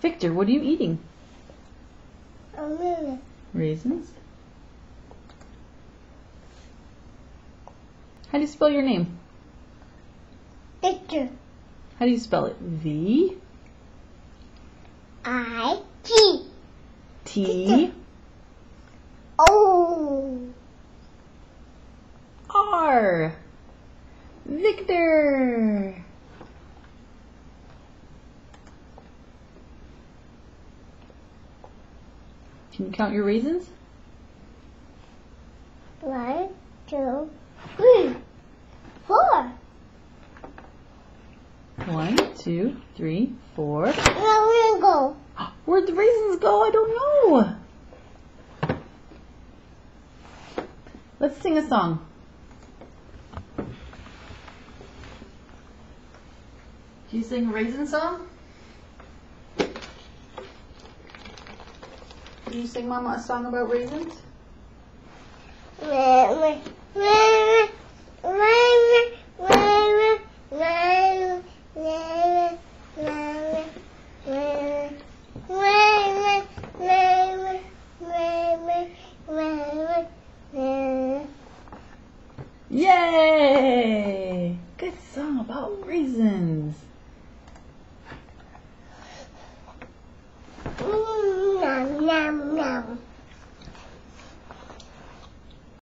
Victor, what are you eating? Raisin. Raisins. How do you spell your name? Victor. How do you spell it? V I-G. T O. R. Victor. Can you count your raisins? 1, 2, 3, 4. 1, 2, 3, 4. Now we're gonna go. Where'd the raisins go? I don't know. Let's sing a song. Do you sing a raisin song? Can you sing Mama a song about raisins? Yay! Good song about raisins. Nom nom nom.